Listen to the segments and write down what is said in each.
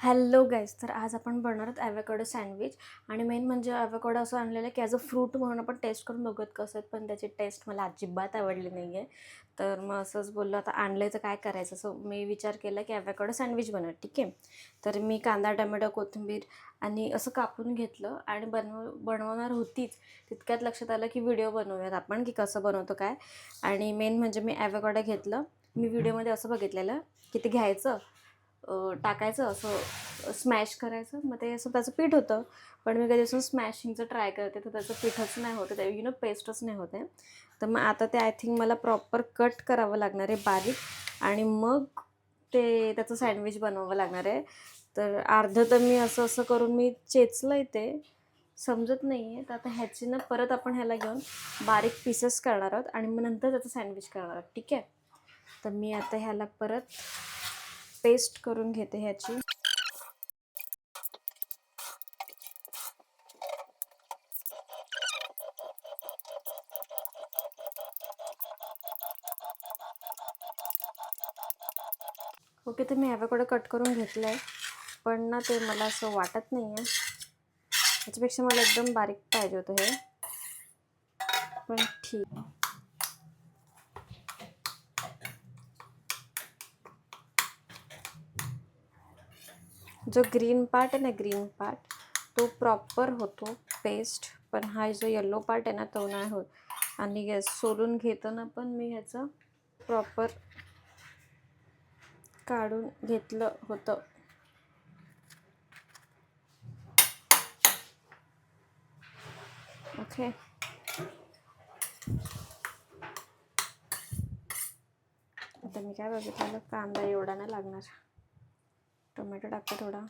Hello guys, तर आज आपण बनवणार आहोत ॲव्होकॅडो सँडविच. आणि मेन म्हणजे ॲव्होकॅडो असं आणलेलं आहे की ॲज अ फ्रूट म्हणून आपण टेस्ट करून बघूयात कसं आहेत, पण त्याची टेस्ट मला अजिबात आवडली नाही आहे. तर मग असंच बोललो आता आणलं आहे तर काय करायचं, सो मी विचार केला की ॲव्होकॅडो सँडविच बनवूया. ठीक आहे, तर मी कांदा, टमॅटो, कोथिंबीर आणि असं कापून घेतलं आणि बनवणार होतीच तितक्यात लक्षात आलं की व्हिडिओ बनवूयात आपण की कसं बनवतो काय. आणि मेन म्हणजे मी ॲव्होकॅडो घेतलं. मी व्हिडिओमध्ये असं बघितलेलं की ते घ्यायचं, टाकायचं, असं स्मॅश करायचं, मग ते असं त्याचं पीठ होतं. पण मी कधी असं स्मॅशिंगचं ट्राय करते तर त्याचं पीठच नाही होतं, ते पेस्टच नाही होते. तर मग आता ते आय थिंक मला प्रॉपर कट करावं लागणार आहे बारीक, आणि मग ते त्याचं सँडविच बनवावं लागणार आहे. तर अर्धं तर मी असं असं करून मी चेचलं आहे, ते समजत नाही आहे. तर आता ह्याची ना परत आपण ह्याला घेऊन बारीक पीसेस करणार आहोत आणि मग नंतर त्याचं सँडविच करणार आहोत. ठीक आहे, तर मी आता ह्याला परत पेस्ट करून घेते ह्याची. ओके, तर मी ॲव्होकॅडो कट करून घेतलं आहे, पण ना ते मला असं वाटत नाही आहे. त्याच्यापेक्षा मला एकदम बारीक पाहिजे होतं हे, पण ठीक. जो ग्रीन पार्ट आहे ना, ग्रीन पार्ट तो प्रॉपर होतो पेस्ट, पण हा जो येलो पार्ट आहे ना तो नाही होत. आणि गॅस सोलून घेताना पण मी ह्याचं प्रॉपर काढून घेतलं होतं. ओके, आता मी काय बघितलं, कांदा एवढा नाही लागणार, टोमॅटो टाकते थोडा.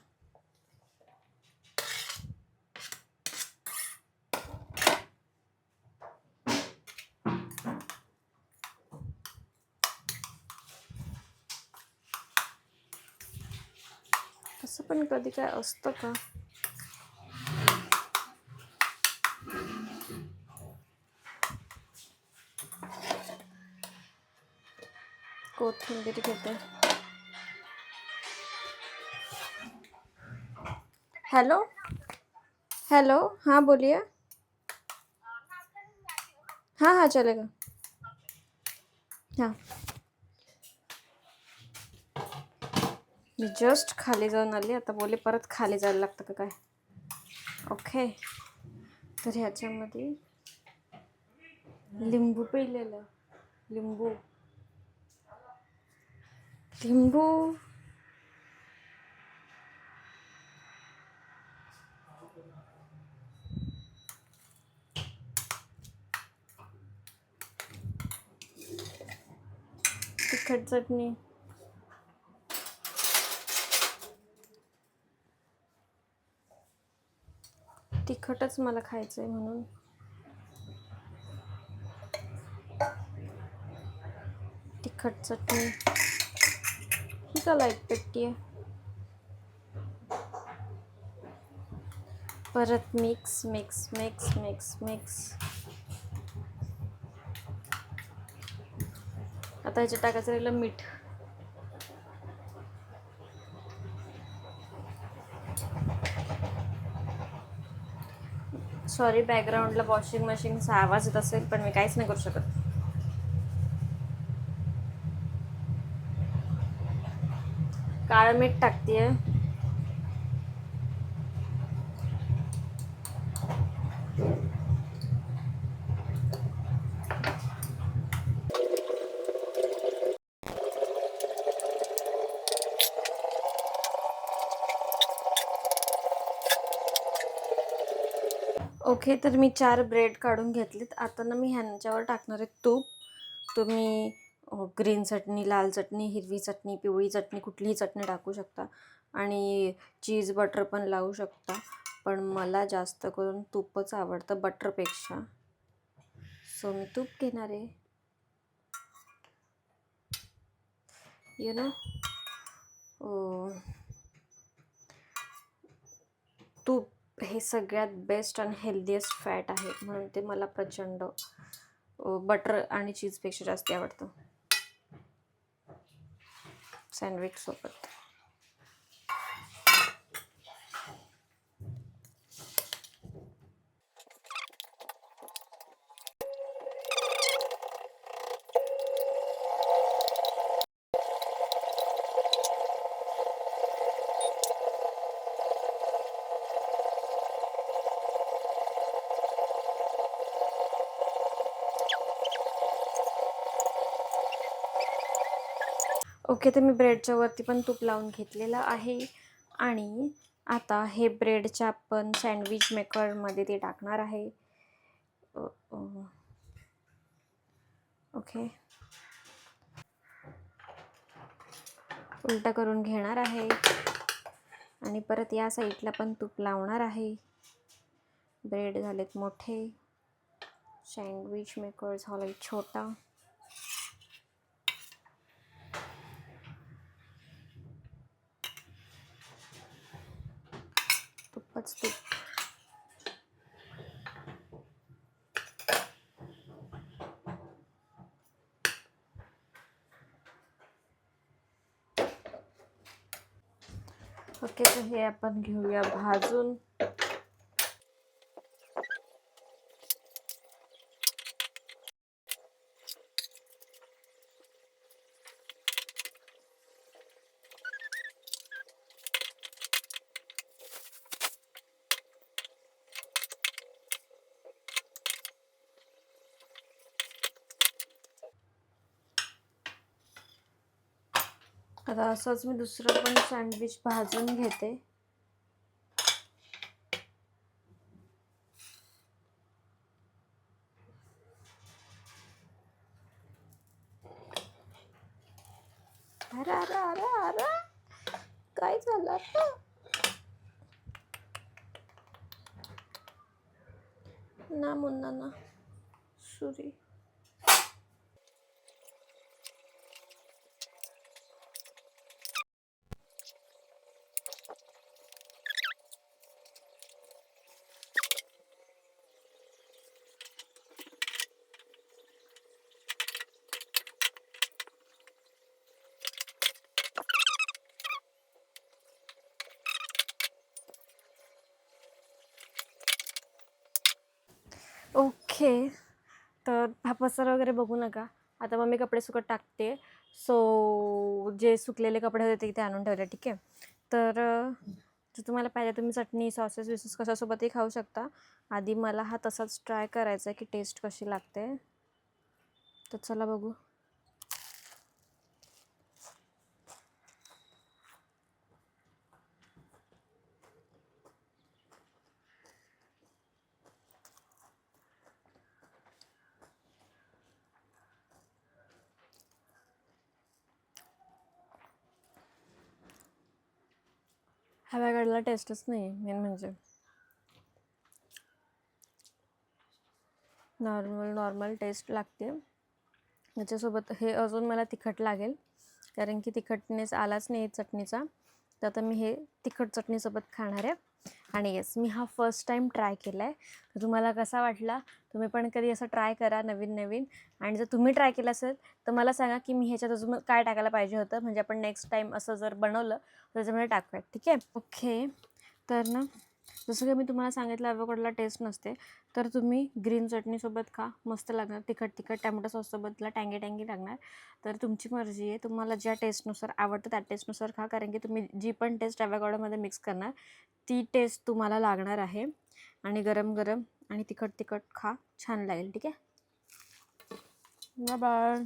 असं पण कधी काय असतं का? कोथिंबीर घेते. हेलो हेलो, हाँ बोलिए. हाँ हाँ चलेगा. हाँ, मी जस्ट खाली जाऊन आली, आता बोले परत खाली जायला लागतं का काय. ओके, तर ह्याच्यामध्ये लिंबू पिळलेलं, लिंबू लिंबू तिखट चटणी, तिखटच मला खायचं आहे म्हणून. तिखट चटणी ही का लाईट पेटती आहे. परत mix mix mix mix mix. आता ह्याच्यात टाकायचं राहिलं मीठ. सॉरी, बॅकग्राऊंडला वॉशिंग मशीनचा आवाज येत असेल, पण मी काहीच नाही करू शकत. काळं मीठ टाकते. ओके, तर मी 4 ब्रेड काढून घेतलेत. आता ना मी ह्यांच्यावर टाकणार आहे तूप. तुम्ही ग्रीन चटणी, लाल चटणी, हिरवी चटणी, पिवळी चटणी, कुठलीही चटणी टाकू शकता, आणि चीज बटर पण लावू शकता. पण मला जास्त करून तूपच आवडतं बटरपेक्षा, सो मी तूप घेणार आहे. यू नो, तूप हे सगळ्यात बेस्ट आणि हेल्दीएस्ट फॅट आहे, म्हणून ते मला प्रचंड बटर आणि चीजपेक्षा जास्त आवडतं सँडविच सोबत. ओके, तर मी ब्रेडच्या वरती पण तूप लावून घेतलेलं आहे आणि आता हे ब्रेडच्या आपण सँडविच मेकरमध्ये ते टाकणार आहे. ओके, उलटा करून घेणार आहे आणि परत या साईडला पण तूप लावणार आहे. ब्रेड झालेत मोठे, सँडविच मेकर झाला छोटा. तुपच तूप. ओके, तर हे आपण घेऊया भाजून. आता असंच मी दुसरं पण सँडविच भाजून घेते. अरे अरे अरे अरे, काय झालं आता? ना मुन्ना ना, सुरी. ओके, तर हा पसारा वगैरे बघू नका. आता मग मी कपडे सुकत टाकते. सो जे सुकलेले कपडे होते ते इथे आणून ठेवले. ठीक आहे, तर जर तुम्हाला पाहिजे तुम्ही चटणी सॉसेस विसेस कशासोबतही खाऊ शकता. आधी मला हा तसाच ट्राय करायचा आहे की टेस्ट कशी लागते. तर चला बघू. ह्यावेळेला टेस्टच नाही मेन म्हणजे. नॉर्मल टेस्ट लागते. याच्यासोबत हे अजून मला तिखट लागेल कारण की तिखटनेस आलाच नाही चटणीचा. तर आता मी हे तिखट चटणीसोबत खाणार आहे. आणि येस, मी हा फर्स्ट टाईम ट्राय केला आहे. तर तुम्हाला कसा वाटला? तुम्ही पण कधी असं ट्राय करा नवीन. आणि जर तुम्ही ट्राय केलं असेल तर मला सांगा की मी ह्याच्यात अजून काय टाकायला पाहिजे होतं, म्हणजे आपण नेक्स्ट टाईम असं जर बनवलं तर त्याच्यामध्ये टाकूयात. ठीक आहे. ओके, तर ना जसं की मी तुम्हाला सांगितलं ॲव्होकाडोला टेस्ट नसते, तर तुम्ही ग्रीन चटणीसोबत खा, मस्त लागणार. तिखट टॅमॅटो सॉससोबतला टँगी लागणार. तर तुमची मर्जी आहे, तुम्हाला ज्या टेस्टनुसार आवडतं त्या टेस्टनुसार खा, कारण की तुम्ही जी पण टेस्ट ॲव्होकाडोमध्ये मिक्स करणार ती टेस्ट तुम्हाला लागणार आहे. आणि गरम आणि तिखट खा, छान लागेल. ठीक आहे, बाय बाय.